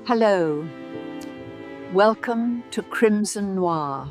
Hello, welcome to Crimson Noir.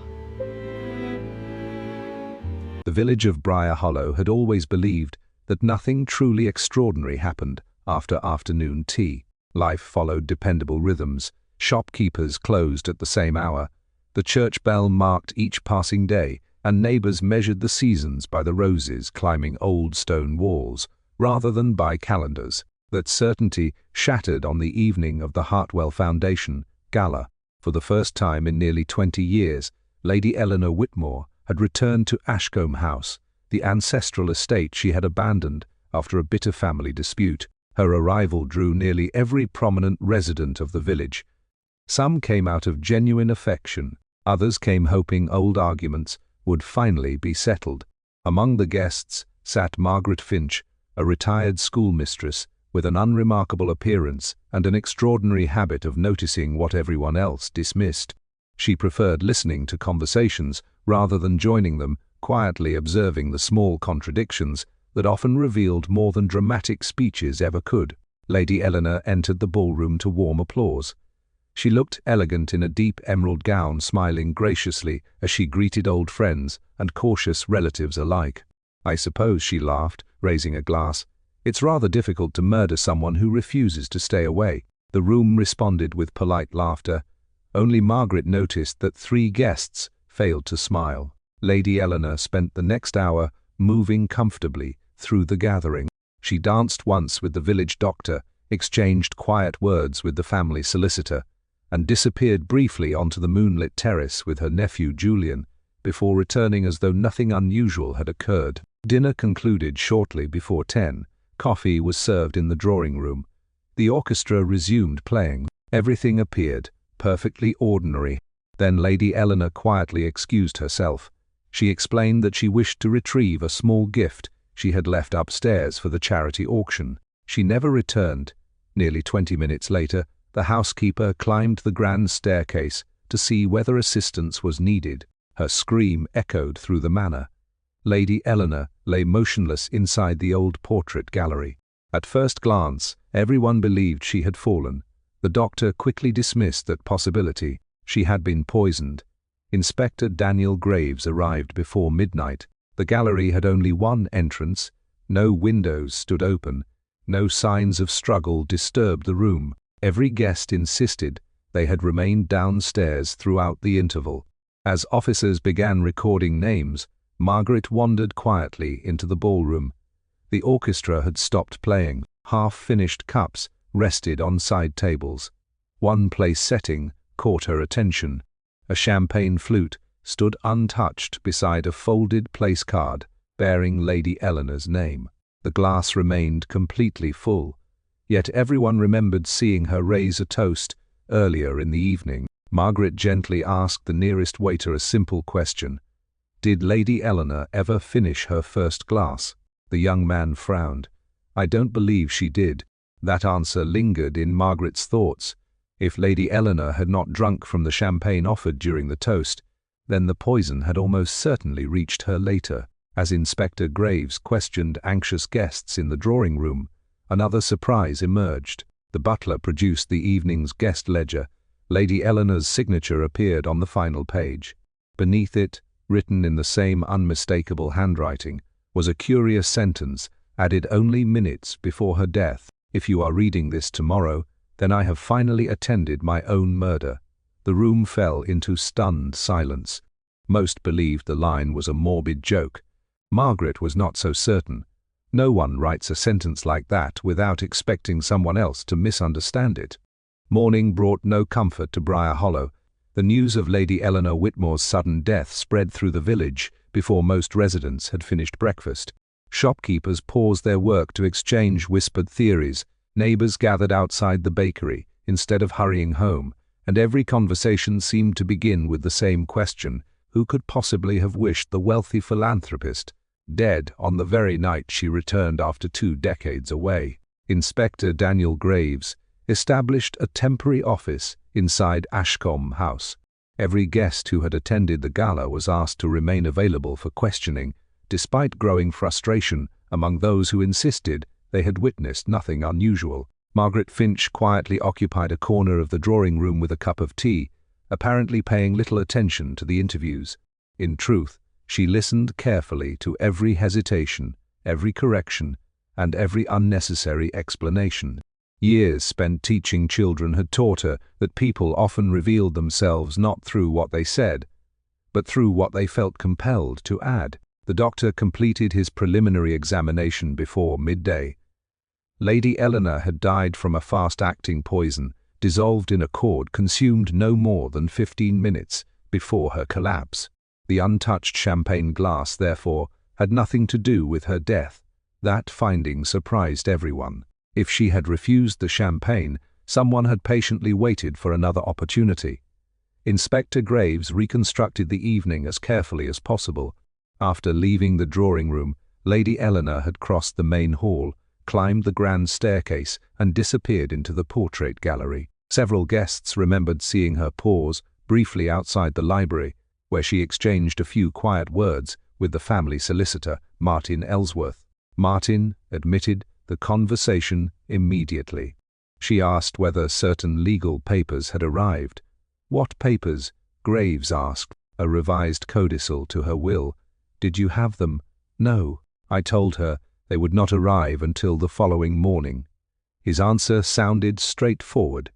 The village of Briar Hollow had always believed that nothing truly extraordinary happened after afternoon tea. Life followed dependable rhythms. Shopkeepers closed at the same hour. The church bell marked each passing day, and neighbors measured the seasons by the roses climbing old stone walls, rather than by calendars. That certainty shattered on the evening of the Hartwell Foundation Gala. For the first time in nearly 20 years, Lady Eleanor Whitmore had returned to Ashcombe House, the ancestral estate she had abandoned after a bitter family dispute. Her arrival drew nearly every prominent resident of the village. Some came out of genuine affection, others came hoping old arguments would finally be settled. Among the guests sat Margaret Finch, a retired schoolmistress with an unremarkable appearance and an extraordinary habit of noticing what everyone else dismissed. She preferred listening to conversations rather than joining them, quietly observing the small contradictions that often revealed more than dramatic speeches ever could. Lady Eleanor entered the ballroom to warm applause. She looked elegant in a deep emerald gown, smiling graciously as she greeted old friends and cautious relatives alike. "I suppose," she laughed, raising a glass, "it's rather difficult to murder someone who refuses to stay away." The room responded with polite laughter. Only Margaret noticed that 3 guests failed to smile. Lady Eleanor spent the next hour moving comfortably through the gathering. She danced once with the village doctor, exchanged quiet words with the family solicitor, and disappeared briefly onto the moonlit terrace with her nephew Julian, before returning as though nothing unusual had occurred. Dinner concluded shortly before 10. Coffee was served in the drawing room. The orchestra resumed playing. Everything appeared perfectly ordinary. Then Lady Eleanor quietly excused herself. She explained that she wished to retrieve a small gift she had left upstairs for the charity auction. She never returned. Nearly 20 minutes later, the housekeeper climbed the grand staircase to see whether assistance was needed. Her scream echoed through the manor. Lady Eleanor lay motionless inside the old portrait gallery. At first glance, everyone believed she had fallen. The doctor quickly dismissed that possibility. She had been poisoned. Inspector Daniel Graves arrived before midnight. The gallery had only one entrance. No windows stood open. No signs of struggle disturbed the room. Every guest insisted they had remained downstairs throughout the interval. As officers began recording names, Margaret wandered quietly into the ballroom. The orchestra had stopped playing. Half-finished cups rested on side tables. One place setting caught her attention. A champagne flute stood untouched beside a folded place card bearing Lady Eleanor's name. The glass remained completely full, yet everyone remembered seeing her raise a toast earlier in the evening. Margaret gently asked the nearest waiter a simple question. Did Lady Eleanor ever finish her first glass? The young man frowned. "I don't believe she did." That answer lingered in Margaret's thoughts. If Lady Eleanor had not drunk from the champagne offered during the toast, then the poison had almost certainly reached her later. As Inspector Graves questioned anxious guests in the drawing room, another surprise emerged. The butler produced the evening's guest ledger. Lady Eleanor's signature appeared on the final page. Beneath it, written in the same unmistakable handwriting, was a curious sentence, added only minutes before her death. "If you are reading this tomorrow, then I have finally attended my own murder." The room fell into stunned silence. Most believed the line was a morbid joke. Margaret was not so certain. No one writes a sentence like that without expecting someone else to misunderstand it. Morning brought no comfort to Briar Hollow. The news of Lady Eleanor Whitmore's sudden death spread through the village before most residents had finished breakfast. Shopkeepers paused their work to exchange whispered theories. Neighbors gathered outside the bakery instead of hurrying home, and every conversation seemed to begin with the same question: who could possibly have wished the wealthy philanthropist dead on the very night she returned after 2 decades away? Inspector Daniel Graves established a temporary office inside Ashcombe House. Every guest who had attended the gala was asked to remain available for questioning, despite growing frustration among those who insisted they had witnessed nothing unusual. Margaret Finch quietly occupied a corner of the drawing room with a cup of tea, apparently paying little attention to the interviews. In truth, she listened carefully to every hesitation, every correction, and every unnecessary explanation. Years spent teaching children had taught her that people often revealed themselves not through what they said, but through what they felt compelled to add. The doctor completed his preliminary examination before midday. Lady Eleanor had died from a fast-acting poison, dissolved in a cord consumed no more than 15 minutes before her collapse. The untouched champagne glass, therefore, had nothing to do with her death. That finding surprised everyone. If she had refused the champagne, someone had patiently waited for another opportunity. Inspector Graves reconstructed the evening as carefully as possible. After leaving the drawing room, Lady Eleanor had crossed the main hall, climbed the grand staircase, and disappeared into the portrait gallery. Several guests remembered seeing her pause briefly outside the library, where she exchanged a few quiet words with the family solicitor, Martin Ellsworth. Martin admitted the conversation immediately. She asked whether certain legal papers had arrived. "What papers?" Graves asked. "A revised codicil to her will. Did you have them?" "No. I told her they would not arrive until the following morning." His answer sounded straightforward.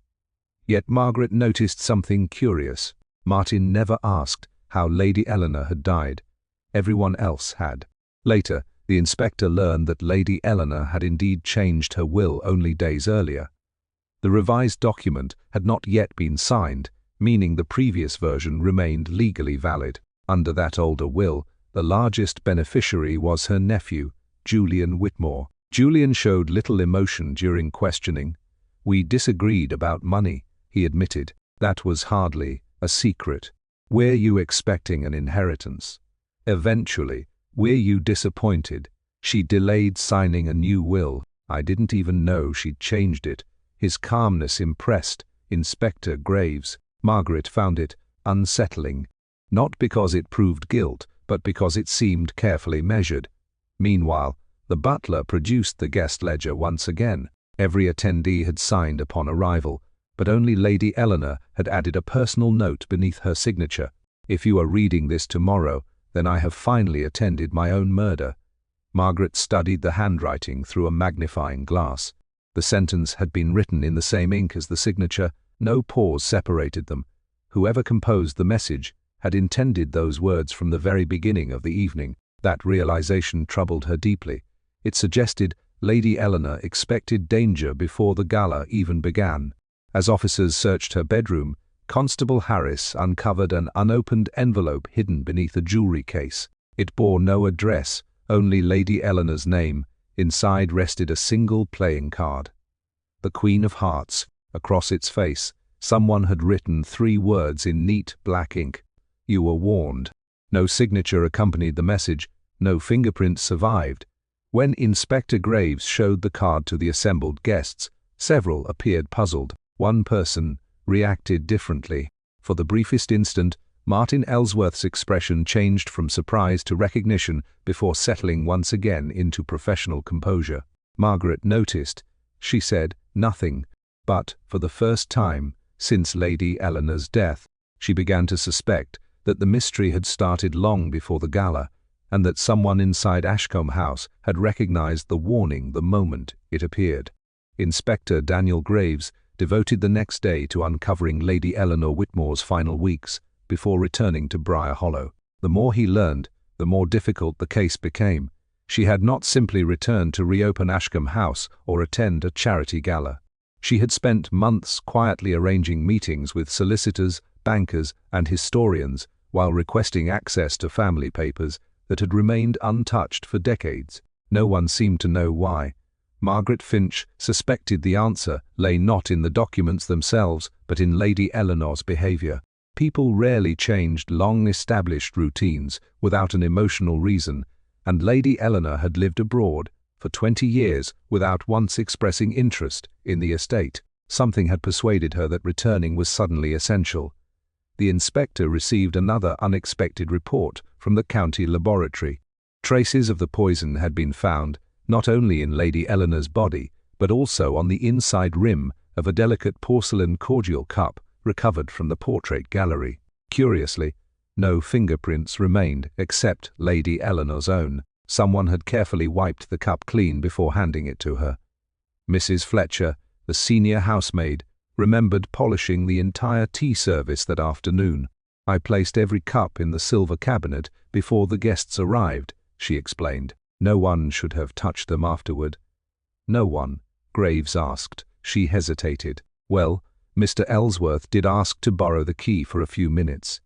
Yet Margaret noticed something curious. Martin never asked how Lady Eleanor had died. Everyone else had. Later, the inspector learned that Lady Eleanor had indeed changed her will only days earlier. The revised document had not yet been signed, meaning the previous version remained legally valid. Under that older will, the largest beneficiary was her nephew, Julian Whitmore. Julian showed little emotion during questioning. "We disagreed about money," he admitted. "That was hardly a secret. Were you expecting an inheritance? Eventually, were you disappointed? She delayed signing a new will. I didn't even know she'd changed it." His calmness impressed Inspector Graves. Margaret found it unsettling, not because it proved guilt, but because it seemed carefully measured. Meanwhile, the butler produced the guest ledger once again. Every attendee had signed upon arrival, but only Lady Eleanor had added a personal note beneath her signature. "If you are reading this tomorrow, then I have finally attended my own murder." Margaret studied the handwriting through a magnifying glass. The sentence had been written in the same ink as the signature. No pause separated them. Whoever composed the message had intended those words from the very beginning of the evening. That realization troubled her deeply. It suggested Lady Eleanor expected danger before the gala even began. As officers searched her bedroom, Constable Harris uncovered an unopened envelope hidden beneath a jewelry case. It bore no address, only Lady Eleanor's name. Inside rested a single playing card. The Queen of Hearts. Across its face, someone had written 3 words in neat black ink. "You were warned." No signature accompanied the message. No fingerprint survived. When Inspector Graves showed the card to the assembled guests, several appeared puzzled. One person reacted differently. For the briefest instant, Martin Ellsworth's expression changed from surprise to recognition before settling once again into professional composure. Margaret noticed. She said nothing, but for the first time since Lady Eleanor's death, she began to suspect that the mystery had started long before the gala, and that someone inside Ashcombe House had recognized the warning the moment it appeared. Inspector Daniel Graves devoted the next day to uncovering Lady Eleanor Whitmore's final weeks before returning to Briar Hollow. The more he learned, the more difficult the case became. She had not simply returned to reopen Ashcombe House or attend a charity gala. She had spent months quietly arranging meetings with solicitors, bankers, and historians while requesting access to family papers that had remained untouched for decades. No one seemed to know why. Margaret Finch suspected the answer lay not in the documents themselves, but in Lady Eleanor's behavior. People rarely changed long-established routines without an emotional reason, and Lady Eleanor had lived abroad for 20 years without once expressing interest in the estate. Something had persuaded her that returning was suddenly essential. The inspector received another unexpected report from the county laboratory. Traces of the poison had been found, not only in Lady Eleanor's body, but also on the inside rim of a delicate porcelain cordial cup recovered from the portrait gallery. Curiously, no fingerprints remained except Lady Eleanor's own. Someone had carefully wiped the cup clean before handing it to her. Mrs. Fletcher, the senior housemaid, remembered polishing the entire tea service that afternoon. "I placed every cup in the silver cabinet before the guests arrived," she explained. "No one should have touched them afterward." "No one?" Graves asked. She hesitated. "Well, Mr. Ellsworth did ask to borrow the key for a few minutes."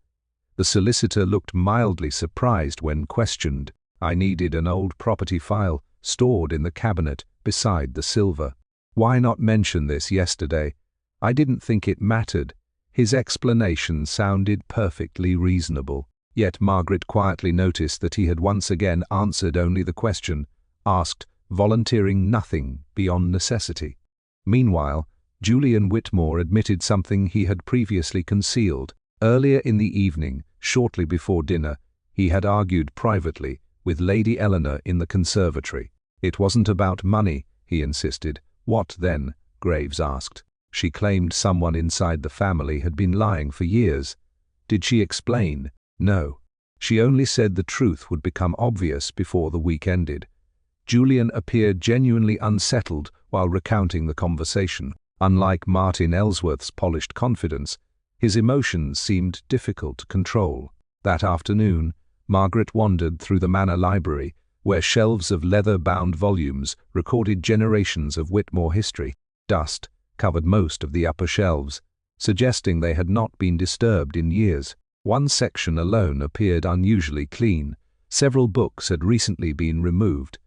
The solicitor looked mildly surprised when questioned. "I needed an old property file stored in the cabinet beside the silver." "Why not mention this yesterday?" "I didn't think it mattered." His explanation sounded perfectly reasonable. Yet Margaret quietly noticed that he had once again answered only the question asked, volunteering nothing beyond necessity. Meanwhile, Julian Whitmore admitted something he had previously concealed. Earlier in the evening, shortly before dinner, he had argued privately with Lady Eleanor in the conservatory. "It wasn't about money," he insisted. "What then?" Graves asked. "She claimed someone inside the family had been lying for years." "Did she explain?" "No. She only said the truth would become obvious before the week ended." Julian appeared genuinely unsettled while recounting the conversation. Unlike Martin Ellsworth's polished confidence, his emotions seemed difficult to control. That afternoon, Margaret wandered through the manor library, where shelves of leather-bound volumes recorded generations of Whitmore history. Dust covered most of the upper shelves, suggesting they had not been disturbed in years. One section alone appeared unusually clean. Several books had recently been removed.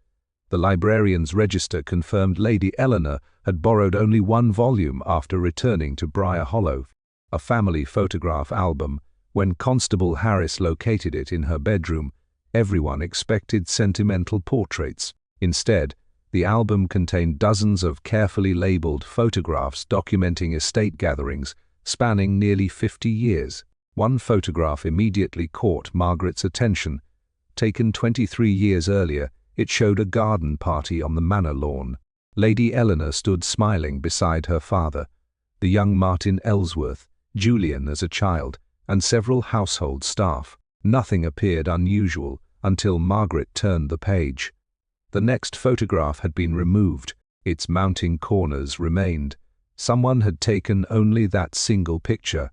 The librarian's register confirmed Lady Eleanor had borrowed only one volume after returning to Briar Hollow, a family photograph album. When Constable Harris located it in her bedroom, everyone expected sentimental portraits. Instead, the album contained dozens of carefully labeled photographs documenting estate gatherings spanning nearly 50 years. One photograph immediately caught Margaret's attention. Taken 23 years earlier, it showed a garden party on the manor lawn. Lady Eleanor stood smiling beside her father, the young Martin Ellsworth, Julian as a child, and several household staff. Nothing appeared unusual until Margaret turned the page. The next photograph had been removed. Its mounting corners remained. Someone had taken only that single picture.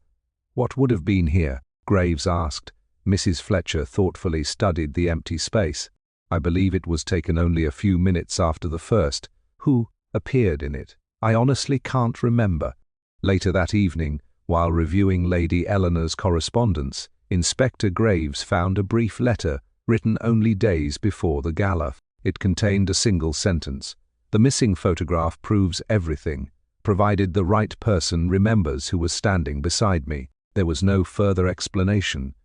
"What would have been here?" Graves asked. Mrs. Fletcher thoughtfully studied the empty space. "I believe it was taken only a few minutes after the first. Who appeared in it? I honestly can't remember." Later that evening, while reviewing Lady Eleanor's correspondence, Inspector Graves found a brief letter written only days before the gala. It contained a single sentence. "The missing photograph proves everything, provided the right person remembers who was standing beside me." There was no further explanation.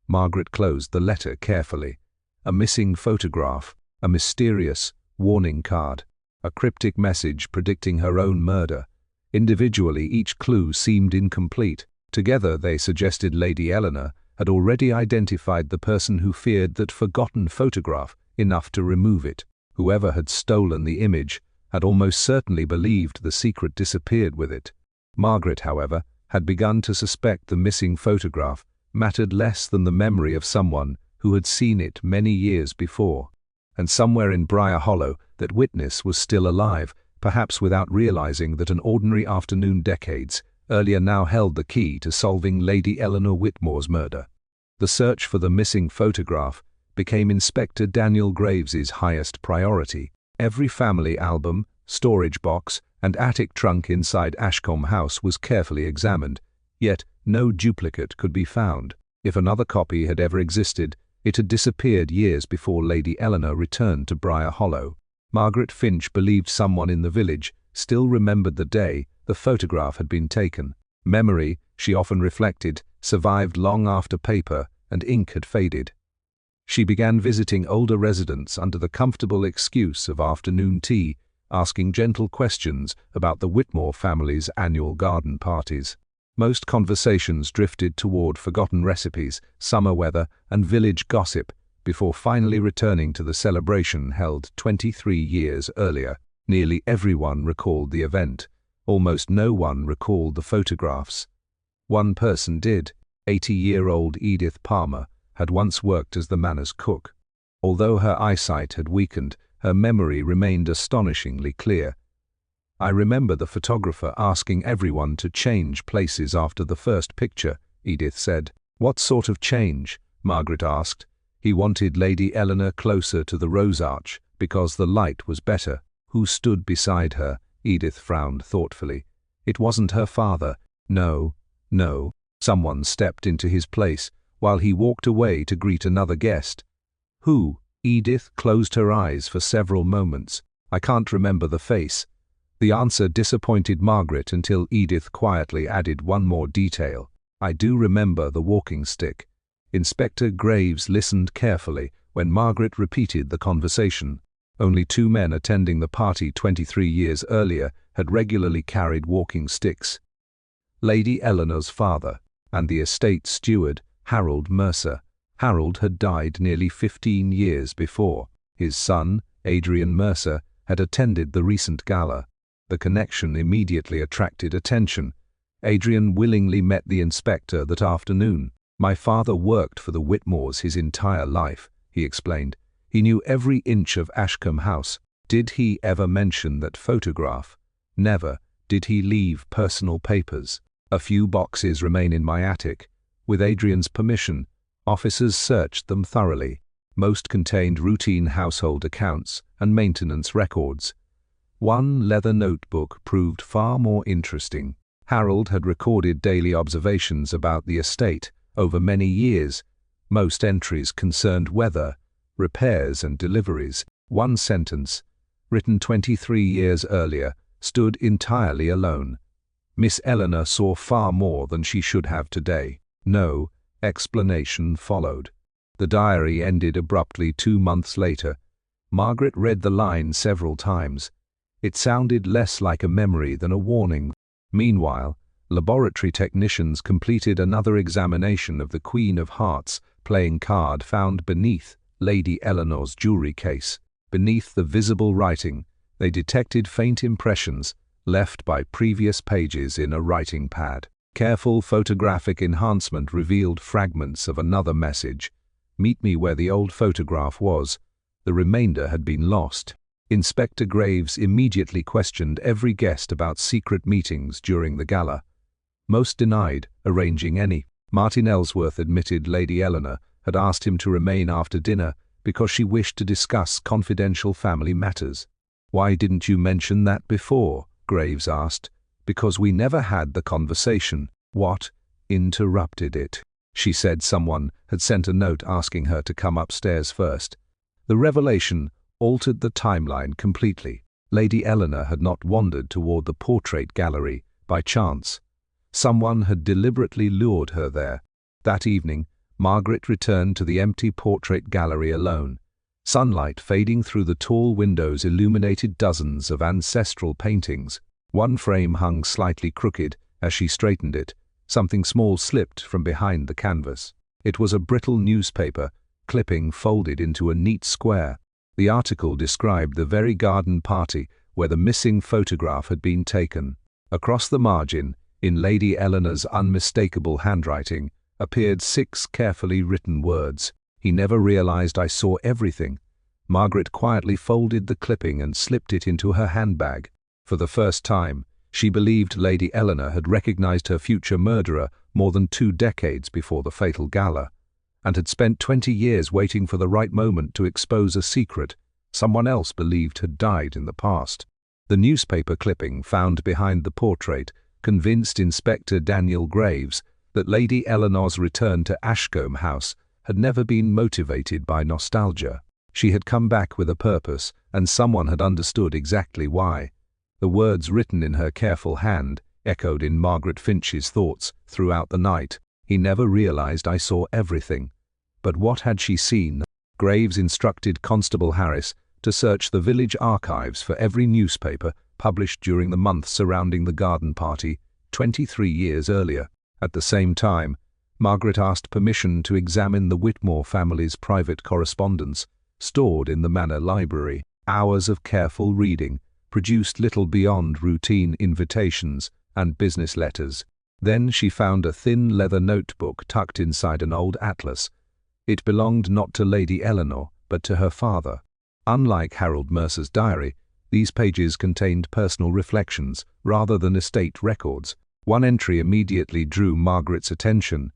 Margaret closed the letter carefully. A missing photograph, a mysterious warning card, a cryptic message predicting her own murder. Individually, each clue seemed incomplete. Together, they suggested Lady Eleanor had already identified the person who feared that forgotten photograph enough to remove it. Whoever had stolen the image had almost certainly believed the secret disappeared with it. Margaret, however, had begun to suspect the missing photograph mattered less than the memory of someone who had seen it many years before. And somewhere in Briar Hollow, that witness was still alive, perhaps without realizing that an ordinary afternoon decades earlier now held the key to solving Lady Eleanor Whitmore's murder. The search for the missing photograph became Inspector Daniel Graves's highest priority. Every family album, storage box, and attic trunk inside Ashcombe House was carefully examined, yet no duplicate could be found. If another copy had ever existed, it had disappeared years before Lady Eleanor returned to Briar Hollow. Margaret Finch believed someone in the village still remembered the day the photograph had been taken. Memory, she often reflected, survived long after paper and ink had faded. She began visiting older residents under the comfortable excuse of afternoon tea, asking gentle questions about the Whitmore family's annual garden parties. Most conversations drifted toward forgotten recipes, summer weather, and village gossip, before finally returning to the celebration held 23 years earlier. Nearly everyone recalled the event. Almost no one recalled the photographs. One person did. 80-year-old Edith Palmer had once worked as the manor's cook. Although her eyesight had weakened, her memory remained astonishingly clear. "I remember the photographer asking everyone to change places after the first picture," Edith said. "What sort of change?" Margaret asked. "He wanted Lady Eleanor closer to the rose arch because the light was better." "Who stood beside her?" Edith frowned thoughtfully. "It wasn't her father." No. Someone stepped into his place while he walked away to greet another guest." "Who?" Edith closed her eyes for several moments. "I can't remember the face." The answer disappointed Margaret until Edith quietly added one more detail. "I do remember the walking stick." Inspector Graves listened carefully when Margaret repeated the conversation. Only 2 men attending the party 23 years earlier had regularly carried walking sticks: Lady Eleanor's father and the estate steward, Harold Mercer. Harold had died nearly 15 years before. His son, Adrian Mercer, had attended the recent gala. The connection immediately attracted attention. Adrian willingly met the inspector that afternoon. "My father worked for the Whitmores his entire life," he explained. "He knew every inch of Ashcombe House." "Did he ever mention that photograph?" "Never." "Did he leave personal papers?" "A few boxes remain in my attic. With Adrian's permission, officers searched them thoroughly. Most contained routine household accounts and maintenance records. One leather notebook proved far more interesting. Harold had recorded daily observations about the estate over many years. Most entries concerned weather, repairs and deliveries. One sentence, written 23 years earlier, stood entirely alone. "Miss Eleanor saw far more than she should have today." No explanation followed. The diary ended abruptly 2 months later. Margaret read the line several times. It sounded less like a memory than a warning. Meanwhile, laboratory technicians completed another examination of the Queen of Hearts playing card found beneath Lady Eleanor's jewelry case. Beneath the visible writing, they detected faint impressions left by previous pages in a writing pad. Careful photographic enhancement revealed fragments of another message: "Meet me where the old photograph was." The remainder had been lost. Inspector Graves immediately questioned every guest about secret meetings during the gala. Most denied arranging any. Martin Ellsworth admitted Lady Eleanor had asked him to remain after dinner because she wished to discuss confidential family matters. "Why didn't you mention that before?" Graves asked. "Because we never had the conversation." "What interrupted it?" She said someone had sent a note asking her to come upstairs first. The revelation altered the timeline completely. Lady Eleanor had not wandered toward the portrait gallery by chance. Someone had deliberately lured her there. That evening, Margaret returned to the empty portrait gallery alone. Sunlight fading through the tall windows illuminated dozens of ancestral paintings. One frame hung slightly crooked. As she straightened it, something small slipped from behind the canvas. It was a brittle newspaper clipping folded into a neat square. The article described the very garden party where the missing photograph had been taken. Across the margin, in Lady Eleanor's unmistakable handwriting, appeared 6 carefully written words: "He never realized I saw everything." Margaret quietly folded the clipping and slipped it into her handbag. For the first time, she believed Lady Eleanor had recognized her future murderer more than 2 decades before the fatal gala, and had spent 20 years waiting for the right moment to expose a secret someone else believed had died in the past. The newspaper clipping found behind the portrait convinced Inspector Daniel Graves that Lady Eleanor's return to Ashcombe House had never been motivated by nostalgia. She had come back with a purpose, and someone had understood exactly why. The words written in her careful hand echoed in Margaret Finch's thoughts throughout the night. "He never realized I saw everything." But what had she seen? Graves instructed Constable Harris to search the village archives for every newspaper published during the month surrounding the garden party 23 years earlier. At the same time, Margaret asked permission to examine the Whitmore family's private correspondence stored in the manor library. Hours of careful reading produced little beyond routine invitations and business letters. Then she found a thin leather notebook tucked inside an old atlas. It belonged not to Lady Eleanor, but to her father. Unlike Harold Mercer's diary, these pages contained personal reflections rather than estate records. One entry immediately drew Margaret's attention.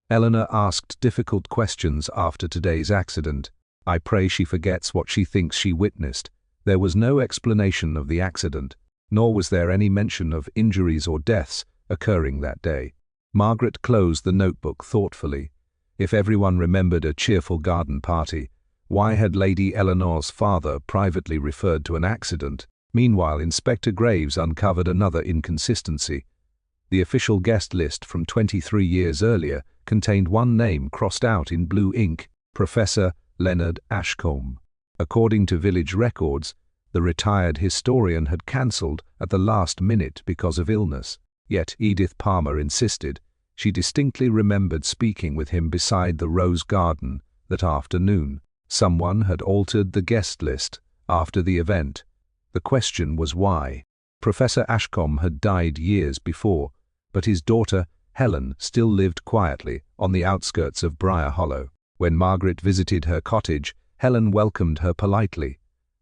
Eleanor asked difficult questions after today's accident. I pray she forgets what she thinks she witnessed. There was no explanation of the accident, nor was there any mention of injuries or deaths occurring that day. Margaret closed the notebook thoughtfully. If everyone remembered a cheerful garden party, why had Lady Eleanor's father privately referred to an accident? Meanwhile, Inspector Graves uncovered another inconsistency. The official guest list from 23 years earlier contained one name crossed out in blue ink: Professor Leonard Ashcombe. According to village records, the retired historian had cancelled at the last minute because of illness. Yet Edith Palmer insisted she distinctly remembered speaking with him beside the rose garden that afternoon. Someone had altered the guest list after the event. The question was why. Professor Ashcombe had died years before, but his daughter, Helen, still lived quietly on the outskirts of Briar Hollow. When Margaret visited her cottage, Helen welcomed her politely.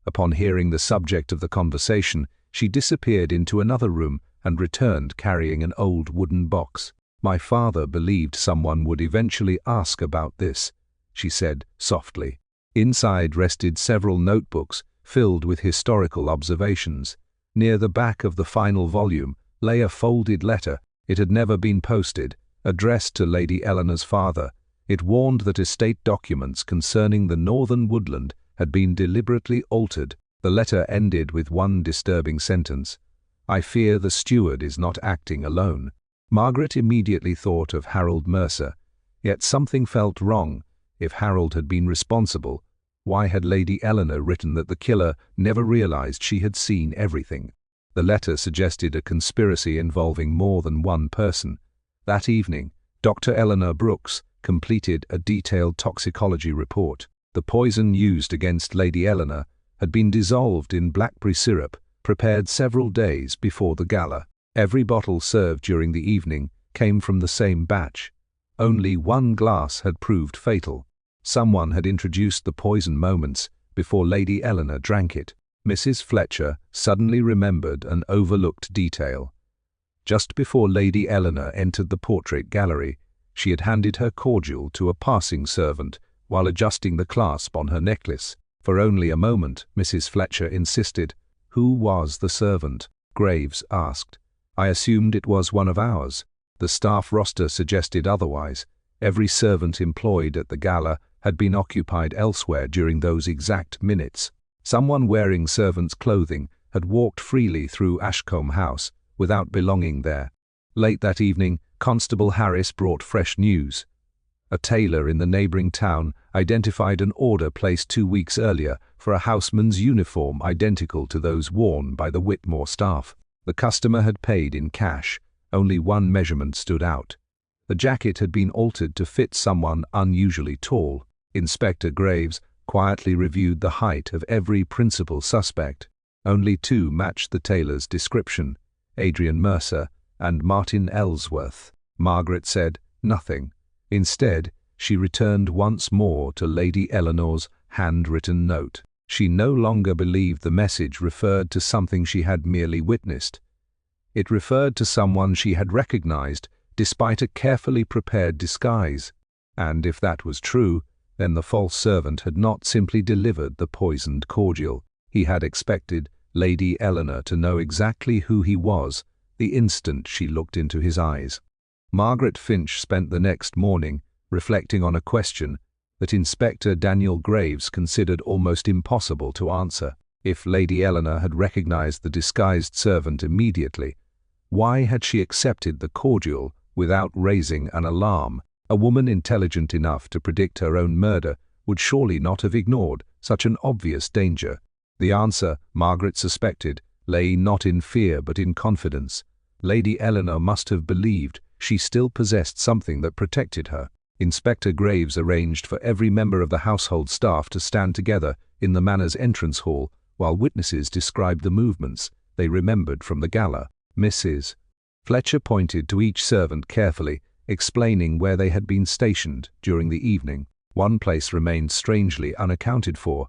Upon hearing the subject of the conversation, she disappeared into another room and returned carrying an old wooden box. "My father believed someone would eventually ask about this," she said softly. Inside rested several notebooks filled with historical observations. Near the back of the final volume lay a folded letter. It had never been posted, addressed to Lady Eleanor's father. It warned that estate documents concerning the northern woodland had been deliberately altered. The letter ended with one disturbing sentence: "I fear the steward is not acting alone." Margaret immediately thought of Harold Mercer, yet something felt wrong. If Harold had been responsible, why had Lady Eleanor written that the killer never realized she had seen everything? The letter suggested a conspiracy involving more than one person. That evening, Dr. Eleanor Brooks completed a detailed toxicology report. The poison used against Lady Eleanor had been dissolved in blackberry syrup, prepared several days before the gala. Every bottle served during the evening came from the same batch. Only one glass had proved fatal. Someone had introduced the poison moments before Lady Eleanor drank it. Mrs. Fletcher suddenly remembered an overlooked detail. Just before Lady Eleanor entered the portrait gallery, she had handed her cordial to a passing servant while adjusting the clasp on her necklace. For only a moment, Mrs. Fletcher insisted. "Who was the servant?" Graves asked. "I assumed it was one of ours." The staff roster suggested otherwise. Every servant employed at the gala had been occupied elsewhere during those exact minutes. Someone wearing servant's clothing had walked freely through Ashcombe House without belonging there. Late that evening, Constable Harris brought fresh news. A tailor in the neighboring town identified an order placed 2 weeks earlier for a houseman's uniform identical to those worn by the Whitmore staff. The customer had paid in cash. Only one measurement stood out. The jacket had been altered to fit someone unusually tall. Inspector Graves quietly reviewed the height of every principal suspect. Only 2 matched the tailor's description: Adrian Mercer and Martin Ellsworth. Margaret said nothing. Instead, she returned once more to Lady Eleanor's handwritten note. She no longer believed the message referred to something she had merely witnessed. It referred to someone she had recognized despite a carefully prepared disguise. And if that was true, then the false servant had not simply delivered the poisoned cordial. He had expected Lady Eleanor to know exactly who he was the instant she looked into his eyes. Margaret Finch spent the next morning reflecting on a question that Inspector Daniel Graves considered almost impossible to answer. If Lady Eleanor had recognized the disguised servant immediately, why had she accepted the cordial without raising an alarm? A woman intelligent enough to predict her own murder would surely not have ignored such an obvious danger. The answer, Margaret suspected, lay not in fear but in confidence. Lady Eleanor must have believed she still possessed something that protected her. Inspector Graves arranged for every member of the household staff to stand together in the manor's entrance hall while witnesses described the movements they remembered from the gala. Mrs. Fletcher pointed to each servant carefully, explaining where they had been stationed during the evening. One place remained strangely unaccounted for.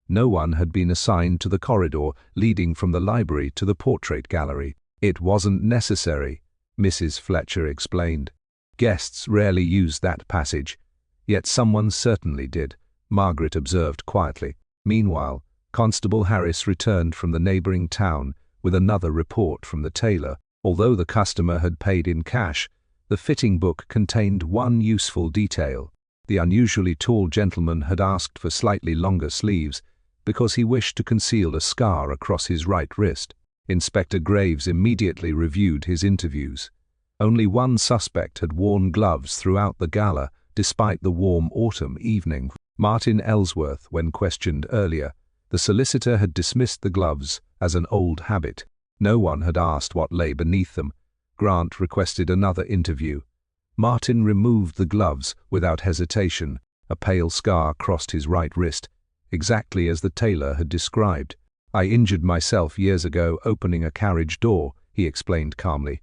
No one had been assigned to the corridor leading from the library to the portrait gallery. It wasn't necessary, Mrs. Fletcher explained. Guests rarely used that passage, yet someone certainly did, Margaret observed quietly. Meanwhile, Constable Harris returned from the neighboring town with another report from the tailor. Although the customer had paid in cash, the fitting book contained one useful detail. The unusually tall gentleman had asked for slightly longer sleeves because he wished to conceal a scar across his right wrist. Inspector Graves immediately reviewed his interviews. Only one suspect had worn gloves throughout the gala, despite the warm autumn evening. Martin Ellsworth, when questioned earlier, the solicitor had dismissed the gloves as an old habit. No one had asked what lay beneath them. Grant requested another interview. Martin removed the gloves without hesitation. A pale scar crossed his right wrist, exactly as the tailor had described. "I injured myself years ago opening a carriage door," he explained calmly.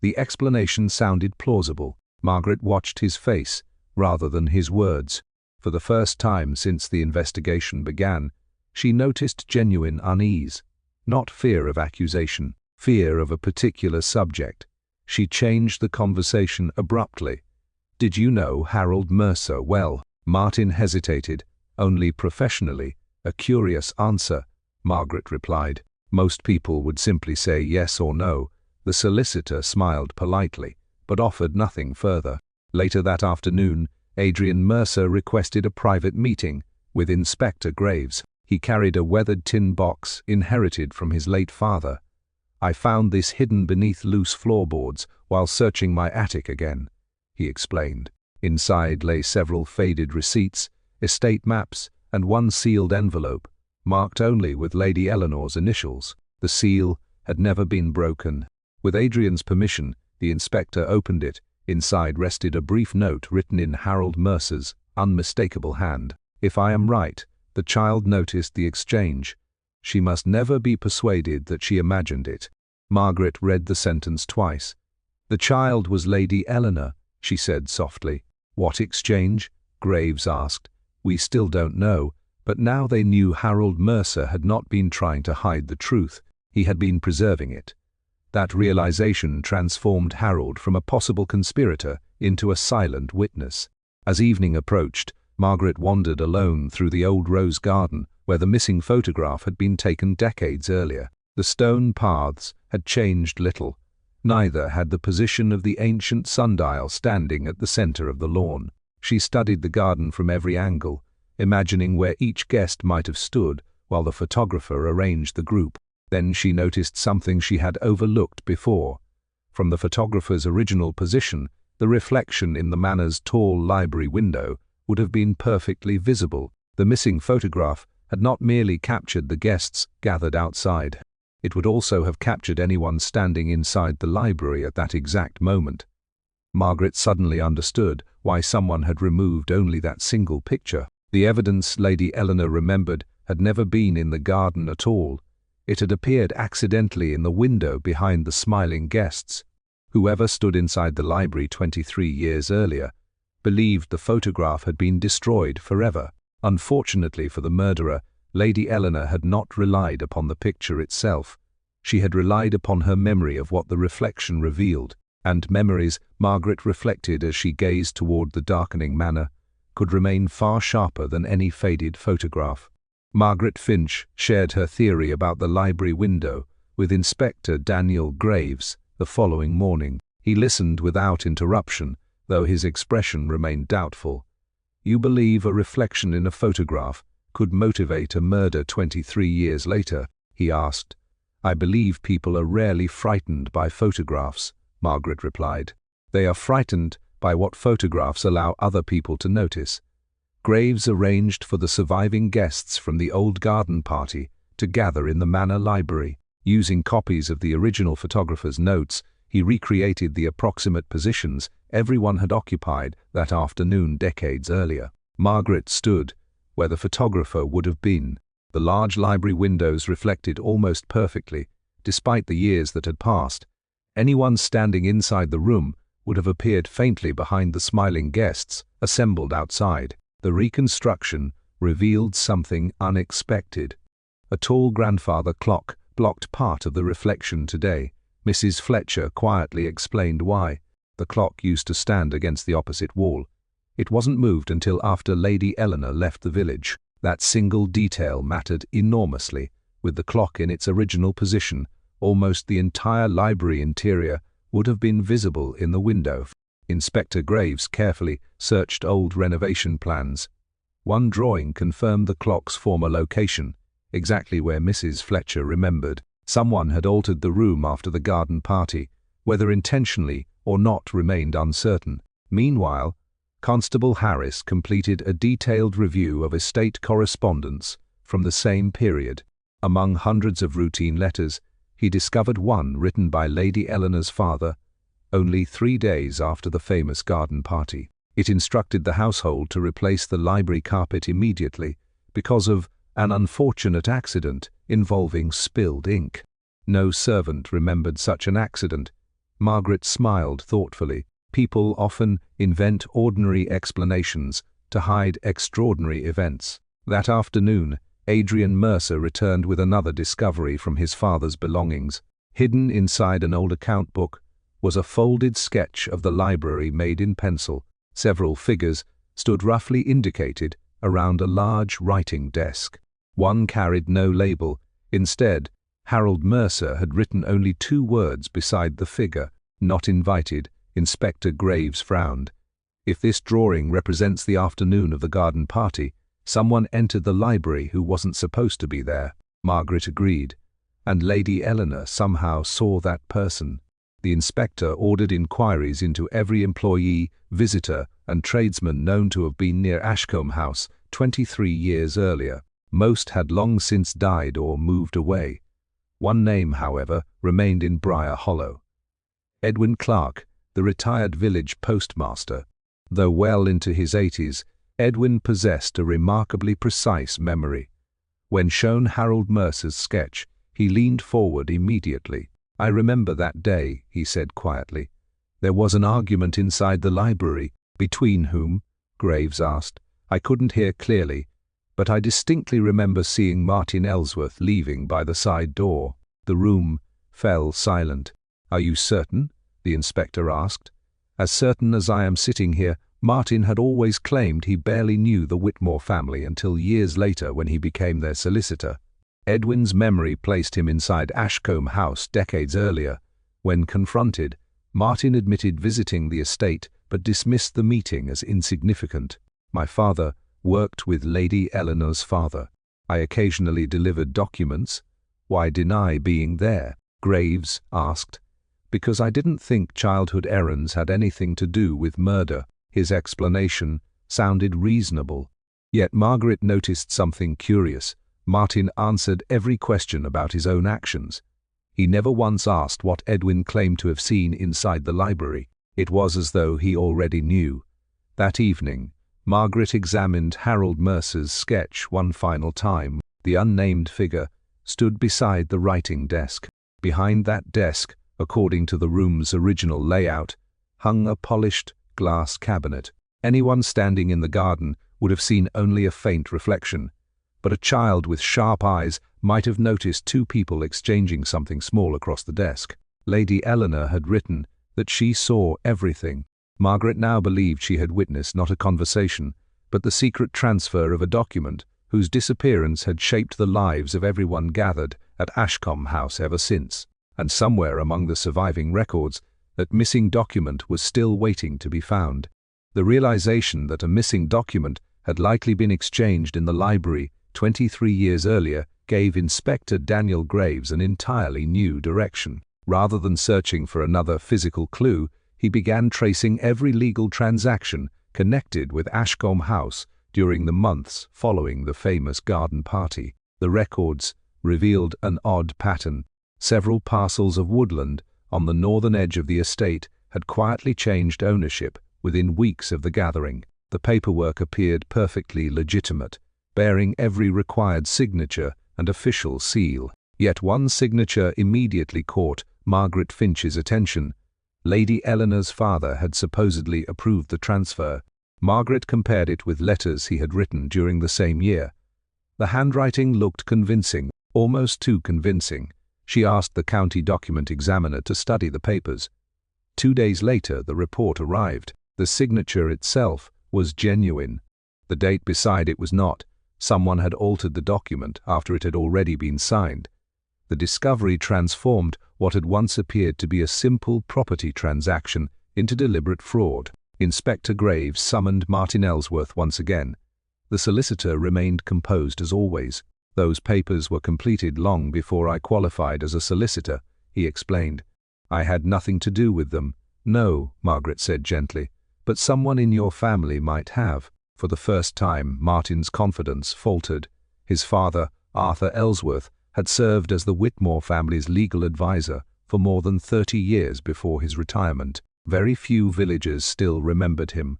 The explanation sounded plausible. Margaret watched his face, rather than his words. For the first time since the investigation began, she noticed genuine unease. Not fear of accusation, fear of a particular subject. She changed the conversation abruptly. "Did you know Harold Mercer well?" Martin hesitated. "Only professionally." "A curious answer," Margaret replied. "Most people would simply say yes or no." The solicitor smiled politely, but offered nothing further. Later that afternoon, Adrian Mercer requested a private meeting with Inspector Graves. He carried a weathered tin box inherited from his late father. "I found this hidden beneath loose floorboards while searching my attic again," he explained. Inside lay several faded receipts, estate maps, and one sealed envelope, marked only with Lady Eleanor's initials. The seal had never been broken. With Adrian's permission, the inspector opened it. Inside rested a brief note written in Harold Mercer's unmistakable hand. "If I am right, the child noticed the exchange. She must never be persuaded that she imagined it." Margaret read the sentence twice. "The child was Lady Eleanor," she said softly. "What exchange?" Graves asked. "We still don't know, but now they knew Harold Mercer had not been trying to hide the truth. He had been preserving it." That realization transformed Harold from a possible conspirator into a silent witness. As evening approached, Margaret wandered alone through the old rose garden where the missing photograph had been taken decades earlier. The stone paths had changed little. Neither had the position of the ancient sundial standing at the center of the lawn. She studied the garden from every angle, imagining where each guest might have stood while the photographer arranged the group. Then she noticed something she had overlooked before. From the photographer's original position, the reflection in the manor's tall library window would have been perfectly visible. The missing photograph had not merely captured the guests gathered outside. It would also have captured anyone standing inside the library at that exact moment. Margaret suddenly understood why someone had removed only that single picture. The evidence Lady Eleanor remembered had never been in the garden at all. It had appeared accidentally in the window behind the smiling guests. Whoever stood inside the library 23 years earlier believed the photograph had been destroyed forever. Unfortunately for the murderer, Lady Eleanor had not relied upon the picture itself. She had relied upon her memory of what the reflection revealed, and memories, Margaret reflected as she gazed toward the darkening manor, could remain far sharper than any faded photograph. Margaret Finch shared her theory about the library window with Inspector Daniel Graves the following morning. He listened without interruption, though his expression remained doubtful. "You believe a reflection in a photograph could motivate a murder 23 years later?" he asked. "I believe people are rarely frightened by photographs," Margaret replied. "They are frightened by what photographs allow other people to notice." Graves arranged for the surviving guests from the old garden party to gather in the manor library. Using copies of the original photographer's notes, he recreated the approximate positions everyone had occupied that afternoon decades earlier. Margaret stood where the photographer would have been. The large library windows reflected almost perfectly, despite the years that had passed. Anyone standing inside the room would have appeared faintly behind the smiling guests assembled outside. The reconstruction revealed something unexpected. A tall grandfather clock blocked part of the reflection today. Mrs. Fletcher quietly explained why. The clock used to stand against the opposite wall. It wasn't moved until after Lady Eleanor left the village. That single detail mattered enormously. With the clock in its original position, almost the entire library interior would have been visible in the window. Inspector Graves carefully searched old renovation plans. One drawing confirmed the clock's former location, exactly where Mrs. Fletcher remembered. Someone had altered the room after the garden party, whether intentionally or not remained uncertain. Meanwhile, Constable Harris completed a detailed review of estate correspondence from the same period. Among hundreds of routine letters, he discovered one written by Lady Eleanor's father only 3 days after the famous garden party. It instructed the household to replace the library carpet immediately because of an unfortunate accident involving spilled ink. No servant remembered such an accident. Margaret smiled thoughtfully. People often invent ordinary explanations to hide extraordinary events. That afternoon, Adrian Mercer returned with another discovery from his father's belongings. Hidden inside an old account book was a folded sketch of the library made in pencil. Several figures stood roughly indicated around a large writing desk. One carried no label. Instead, Harold Mercer had written only 2 words beside the figure, "Not invited." Inspector Graves frowned. If this drawing represents the afternoon of the garden party, someone entered the library who wasn't supposed to be there. Margaret agreed, and Lady Eleanor somehow saw that person. The inspector ordered inquiries into every employee, visitor, and tradesman known to have been near Ashcombe House 23 years earlier. Most had long since died or moved away. One name, however, remained in Briar Hollow. Edwin Clark, the retired village postmaster. Though well into his 80s, Edwin possessed a remarkably precise memory. When shown Harold Mercer's sketch, he leaned forward immediately. "I remember that day," he said quietly. "There was an argument inside the library." "Between whom?" Graves asked. "I couldn't hear clearly, but I distinctly remember seeing Martin Ellsworth leaving by the side door." The room fell silent. "Are you certain?" the inspector asked. "As certain as I am sitting here. Martin had always claimed he barely knew the Whitmore family until years later when he became their solicitor. Edwin's memory placed him inside Ashcombe House decades earlier. When confronted, Martin admitted visiting the estate but dismissed the meeting as insignificant. "My father worked with Lady Eleanor's father. I occasionally delivered documents." "Why deny being there?" Graves asked. "Because I didn't think childhood errands had anything to do with murder." His explanation sounded reasonable. Yet Margaret noticed something curious. Martin answered every question about his own actions. He never once asked what Edwin claimed to have seen inside the library. It was as though he already knew. That evening, Margaret examined Harold Mercer's sketch one final time. The unnamed figure stood beside the writing desk. Behind that desk, according to the room's original layout, hung a polished glass cabinet. Anyone standing in the garden would have seen only a faint reflection, but a child with sharp eyes might have noticed 2 people exchanging something small across the desk. Lady Eleanor had written that she saw everything. Margaret now believed she had witnessed not a conversation, but the secret transfer of a document whose disappearance had shaped the lives of everyone gathered at Ashcombe House ever since. And somewhere among the surviving records, that missing document was still waiting to be found. The realization that a missing document had likely been exchanged in the library 23 years earlier gave Inspector Daniel Graves an entirely new direction. Rather than searching for another physical clue, he began tracing every legal transaction connected with Ashcombe House during the months following the famous garden party. The records revealed an odd pattern. Several parcels of woodland on the northern edge of the estate had quietly changed ownership within weeks of the gathering. The paperwork appeared perfectly legitimate. bearing every required signature and official seal. Yet one signature immediately caught Margaret Finch's attention. Lady Eleanor's father had supposedly approved the transfer. Margaret compared it with letters he had written during the same year. The handwriting looked convincing, almost too convincing. She asked the county document examiner to study the papers. 2 days later, the report arrived. The signature itself was genuine. The date beside it was not. Someone had altered the document after it had already been signed. The discovery transformed what had once appeared to be a simple property transaction into deliberate fraud. Inspector Graves summoned Martin Ellsworth once again. The solicitor remained composed as always. "Those papers were completed long before I qualified as a solicitor," he explained. "I had nothing to do with them." "No," Margaret said gently, "but someone in your family might have." For the first time, Martin's confidence faltered. His father, Arthur Ellsworth, had served as the Whitmore family's legal advisor for more than 30 years before his retirement. Very few villagers still remembered him.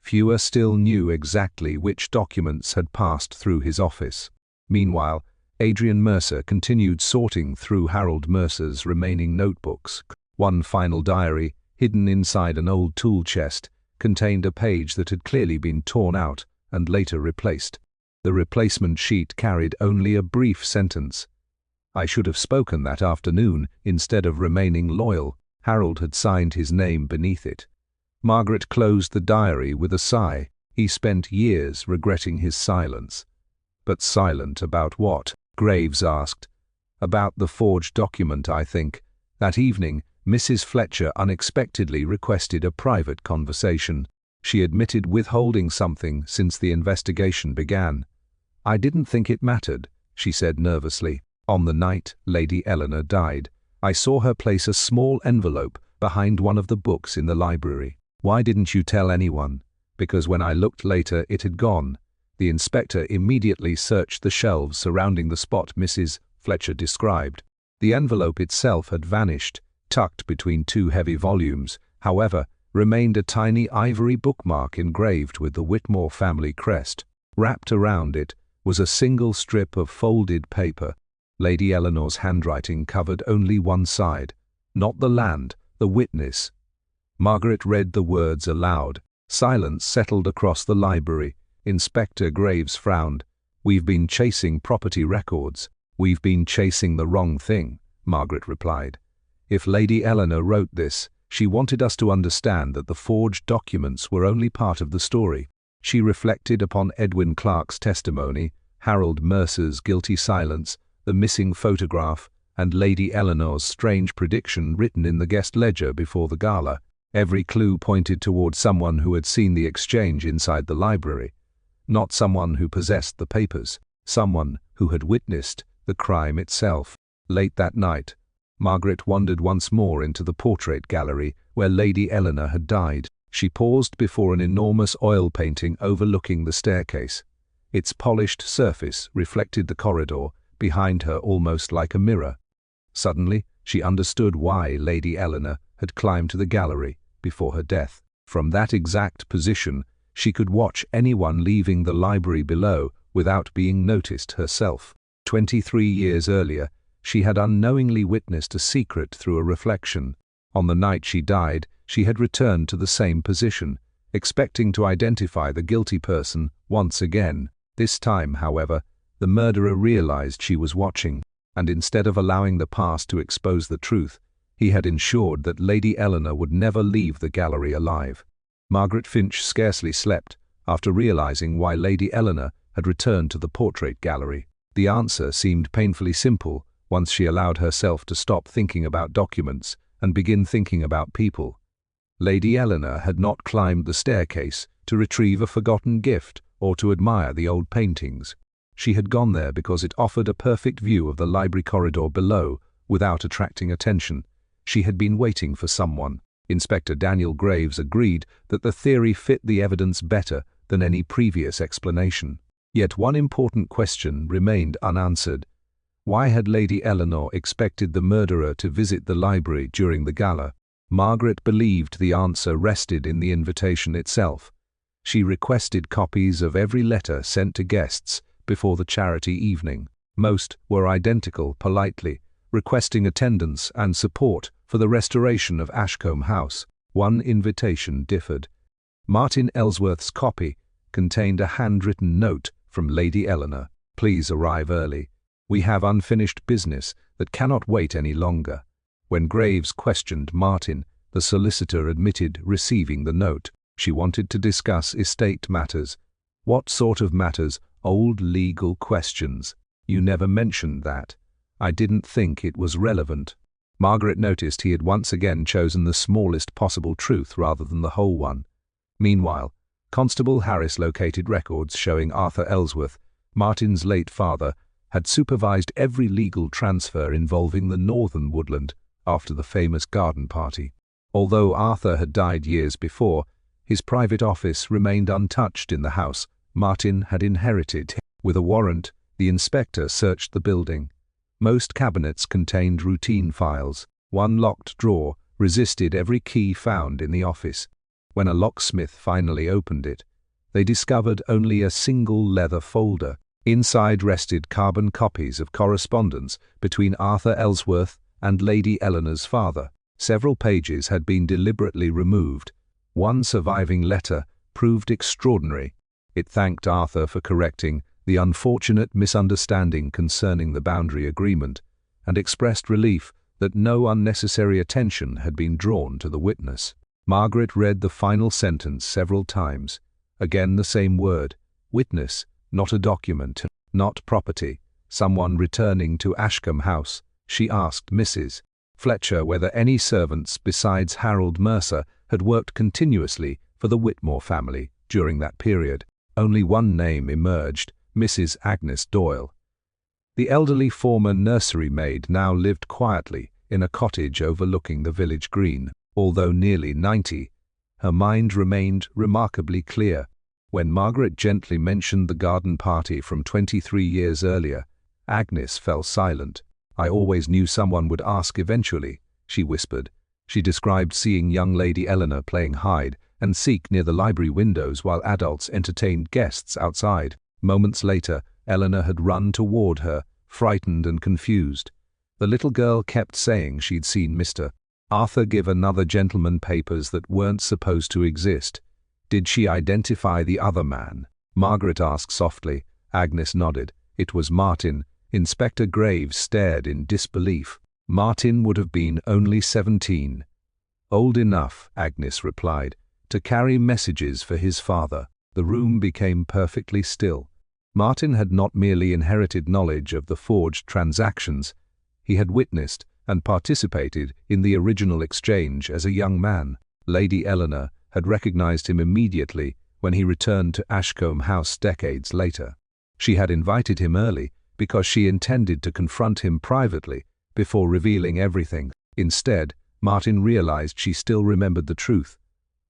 Fewer still knew exactly which documents had passed through his office. Meanwhile, Adrian Mercer continued sorting through Harold Mercer's remaining notebooks. One final diary, hidden inside an old tool chest, contained a page that had clearly been torn out and later replaced. The replacement sheet carried only a brief sentence. "I should have spoken that afternoon instead of remaining loyal." Harold had signed his name beneath it. Margaret closed the diary with a sigh. He spent years regretting his silence. "But silent about what?" Graves asked. "About the forged document, I think. That evening, Mrs. Fletcher unexpectedly requested a private conversation. She admitted withholding something since the investigation began. I didn't think it mattered," she said nervously. "On the night Lady Eleanor died, I saw her place a small envelope behind one of the books in the library. Why didn't you tell anyone?" "Because when I looked later, it had gone." The inspector immediately searched the shelves surrounding the spot Mrs. Fletcher described. The envelope itself had vanished. Tucked between 2 heavy volumes, however, remained a tiny ivory bookmark engraved with the Whitmore family crest. Wrapped around it was a single strip of folded paper. Lady Eleanor's handwriting covered only one side. Not the land, the witness. Margaret read the words aloud. Silence settled across the library. Inspector Graves frowned. "We've been chasing property records." "We've been chasing the wrong thing," Margaret replied. "If Lady Eleanor wrote this, she wanted us to understand that the forged documents were only part of the story." She reflected upon Edwin Clark's testimony, Harold Mercer's guilty silence, the missing photograph, and Lady Eleanor's strange prediction written in the guest ledger before the gala. Every clue pointed toward someone who had seen the exchange inside the library. Not someone who possessed the papers, someone who had witnessed the crime itself. Late that night, Margaret wandered once more into the portrait gallery where Lady Eleanor had died. She paused before an enormous oil painting overlooking the staircase. Its polished surface reflected the corridor behind her almost like a mirror. Suddenly, she understood why Lady Eleanor had climbed to the gallery before her death. From that exact position, she could watch anyone leaving the library below without being noticed herself. 23 years earlier, she had unknowingly witnessed a secret through a reflection. On the night she died, she had returned to the same position, expecting to identify the guilty person once again. This time, however, the murderer realized she was watching, and instead of allowing the past to expose the truth, he had ensured that Lady Eleanor would never leave the gallery alive. Margaret Finch scarcely slept after realizing why Lady Eleanor had returned to the portrait gallery. The answer seemed painfully simple once she allowed herself to stop thinking about documents and begin thinking about people. Lady Eleanor had not climbed the staircase to retrieve a forgotten gift or to admire the old paintings. She had gone there because it offered a perfect view of the library corridor below without attracting attention. She had been waiting for someone. Inspector Daniel Graves agreed that the theory fit the evidence better than any previous explanation. Yet one important question remained unanswered. Why had Lady Eleanor expected the murderer to visit the library during the gala? Margaret believed the answer rested in the invitation itself. She requested copies of every letter sent to guests before the charity evening. Most were identical politely, requesting attendance and support for the restoration of Ashcombe House. One invitation differed. Martin Ellsworth's copy contained a handwritten note from Lady Eleanor. "Please arrive early. We have unfinished business that cannot wait any longer." When Graves questioned Martin, the solicitor admitted receiving the note. She wanted to discuss estate matters. "What sort of matters?" "Old legal questions. You never mentioned that. I didn't think it was relevant." Margaret noticed he had once again chosen the smallest possible truth rather than the whole one. Meanwhile, Constable Harris located records showing Arthur Ellsworth, Martin's late father, had supervised every legal transfer involving the northern woodland after the famous garden party. Although Arthur had died years before, his private office remained untouched in the house Martin had inherited. With a warrant, the inspector searched the building. Most cabinets contained routine files. One locked drawer resisted every key found in the office. When a locksmith finally opened it, they discovered only a single leather folder. Inside rested carbon copies of correspondence between Arthur Ellsworth and Lady Eleanor's father. Several pages had been deliberately removed. One surviving letter proved extraordinary. It thanked Arthur for correcting the unfortunate misunderstanding concerning the boundary agreement, and expressed relief that no unnecessary attention had been drawn to the witness. Margaret read the final sentence several times. Again the same word: witness, not a document, not property, someone returning to Ashcombe House. She asked Mrs. Fletcher whether any servants besides Harold Mercer had worked continuously for the Whitmore family during that period. Only one name emerged: Mrs. Agnes Doyle. The elderly former nursery maid now lived quietly in a cottage overlooking the village green. Although nearly 90, her mind remained remarkably clear. When Margaret gently mentioned the garden party from 23 years earlier, Agnes fell silent. "I always knew someone would ask eventually," she whispered. She described seeing young Lady Eleanor playing hide and seek near the library windows while adults entertained guests outside. Moments later, Eleanor had run toward her, frightened and confused. The little girl kept saying she'd seen Mr. Arthur give another gentleman papers that weren't supposed to exist. "Did she identify the other man?" Margaret asked softly. Agnes nodded. "It was Martin." Inspector Graves stared in disbelief. "Martin would have been only 17. "Old enough," Agnes replied, "to carry messages for his father." The room became perfectly still. Martin had not merely inherited knowledge of the forged transactions. He had witnessed and participated in the original exchange as a young man. Lady Eleanor had recognized him immediately when he returned to Ashcombe House decades later. She had invited him early because she intended to confront him privately before revealing everything. Instead, Martin realized she still remembered the truth.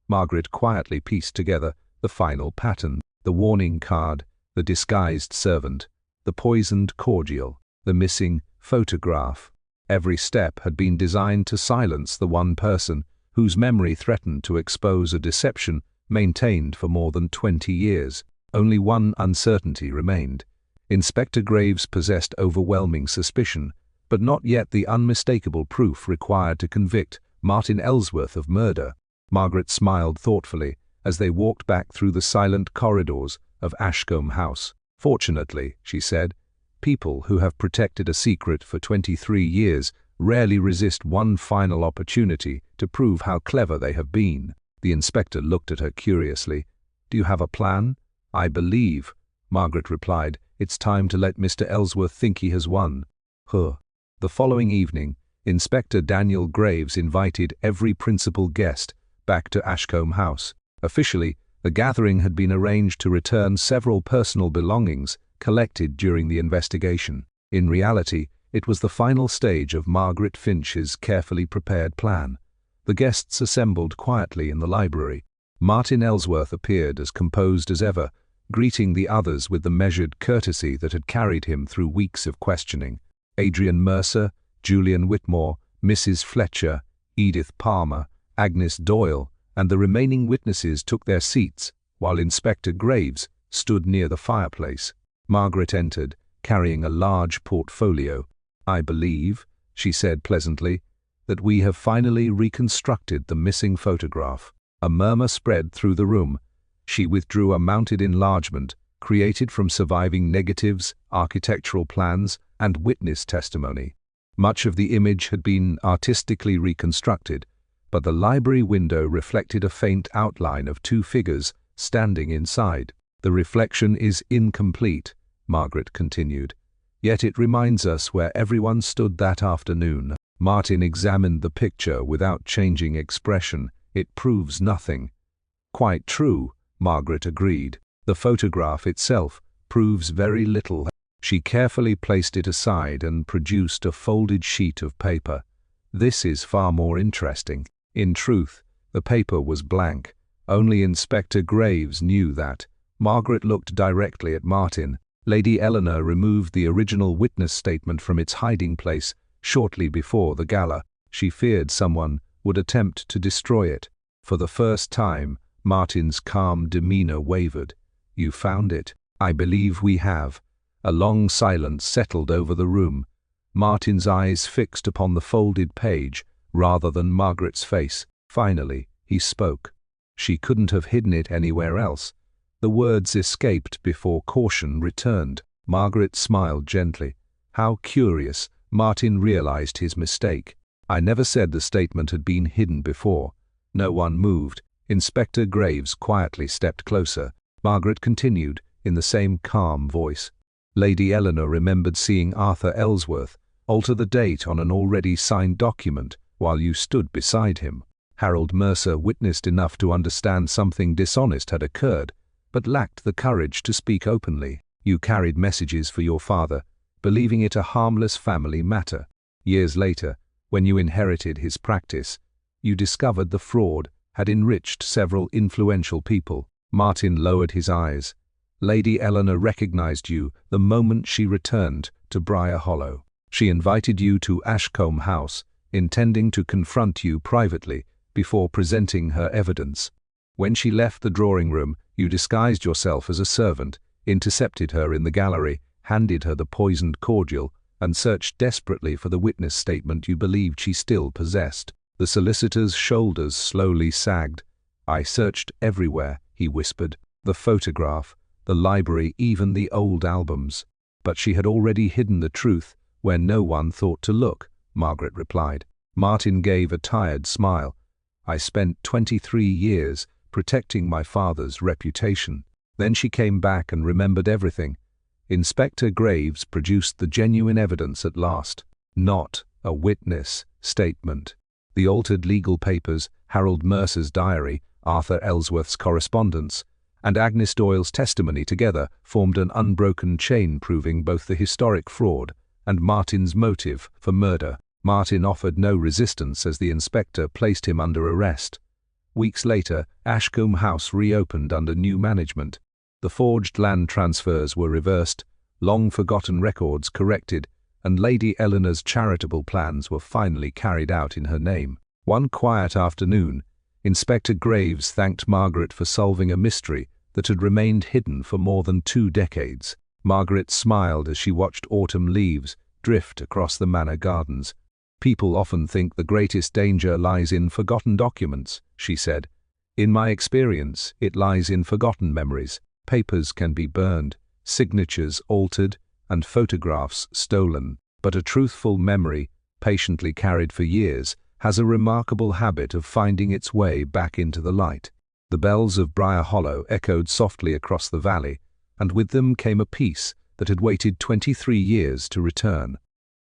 Margaret quietly pieced together the final pattern: the warning card, the disguised servant, the poisoned cordial, the missing photograph. Every step had been designed to silence the one person whose memory threatened to expose a deception maintained for more than 20 years. Only one uncertainty remained. Inspector Graves possessed overwhelming suspicion, but not yet the unmistakable proof required to convict Martin Ellsworth of murder. Margaret smiled thoughtfully as they walked back through the silent corridors of Ashcombe House. "Fortunately," she said, "people who have protected a secret for 23 years rarely resist one final opportunity to prove how clever they have been." The inspector looked at her curiously. "Do you have a plan?" "I believe," Margaret replied, "it's time to let Mr. Ellsworth think he has won." The following evening, Inspector Daniel Graves invited every principal guest back to Ashcombe House. Officially, the gathering had been arranged to return several personal belongings collected during the investigation. In reality, it was the final stage of Margaret Finch's carefully prepared plan. The guests assembled quietly in the library. Martin Ellsworth appeared as composed as ever, greeting the others with the measured courtesy that had carried him through weeks of questioning. Adrian Mercer, Julian Whitmore, Mrs. Fletcher, Edith Palmer, Agnes Doyle, and the remaining witnesses took their seats, while Inspector Graves stood near the fireplace. Margaret entered, carrying a large portfolio. "I believe," she said pleasantly, "that we have finally reconstructed the missing photograph." A murmur spread through the room. She withdrew a mounted enlargement, created from surviving negatives, architectural plans, and witness testimony. Much of the image had been artistically reconstructed, but the library window reflected a faint outline of two figures standing inside. "The reflection is incomplete," Margaret continued, "yet it reminds us where everyone stood that afternoon." Martin examined the picture without changing expression. "It proves nothing." "Quite true," Margaret agreed. "The photograph itself proves very little." She carefully placed it aside and produced a folded sheet of paper. "This is far more interesting." In truth, the paper was blank. Only Inspector Graves knew that. Margaret looked directly at Martin. Lady Eleanor removed the original witness statement from its hiding place shortly before the gala. She feared someone would attempt to destroy it. For the first time, Martin's calm demeanor wavered. "You found it?" "I believe we have." A long silence settled over the room, Martin's eyes fixed upon the folded page rather than Margaret's face. Finally, he spoke. She couldn't have hidden it anywhere else. The words escaped before caution returned. Margaret smiled gently. How curious. Martin realized his mistake. "I never said the statement had been hidden before." No one moved. Inspector Graves quietly stepped closer. Margaret continued, in the same calm voice. "Lady Eleanor remembered seeing Arthur Ellsworth alter the date on an already signed document while you stood beside him. Harold Mercer witnessed enough to understand something dishonest had occurred, but lacked the courage to speak openly. You carried messages for your father, believing it a harmless family matter. Years later, when you inherited his practice, you discovered the fraud had enriched several influential people." Martin lowered his eyes. "Lady Eleanor recognized you the moment she returned to Briar Hollow. She invited you to Ashcombe House, intending to confront you privately before presenting her evidence. When she left the drawing room, you disguised yourself as a servant, intercepted her in the gallery, handed her the poisoned cordial, and searched desperately for the witness statement you believed she still possessed." The solicitor's shoulders slowly sagged. "I searched everywhere," he whispered. "The photograph, the library, even the old albums." "But she had already hidden the truth where no one thought to look," Margaret replied. Martin gave a tired smile. "I spent 23 years protecting my father's reputation." Then she came back and remembered everything. Inspector Graves produced the genuine evidence at last. Not a witness statement. The altered legal papers, Harold Mercer's diary, Arthur Ellsworth's correspondence, and Agnes Doyle's testimony together formed an unbroken chain proving both the historic fraud and Martin's motive for murder. Martin offered no resistance as the inspector placed him under arrest. Weeks later, Ashcombe House reopened under new management. The forged land transfers were reversed, long-forgotten records corrected, and Lady Eleanor's charitable plans were finally carried out in her name. One quiet afternoon, Inspector Graves thanked Margaret for solving a mystery that had remained hidden for more than 2 decades. Margaret smiled as she watched autumn leaves drift across the manor gardens. "People often think the greatest danger lies in forgotten documents," she said. "In my experience, it lies in forgotten memories. Papers can be burned, signatures altered, and photographs stolen. But a truthful memory, patiently carried for years, has a remarkable habit of finding its way back into the light." The bells of Briar Hollow echoed softly across the valley, and with them came a peace that had waited 23 years to return.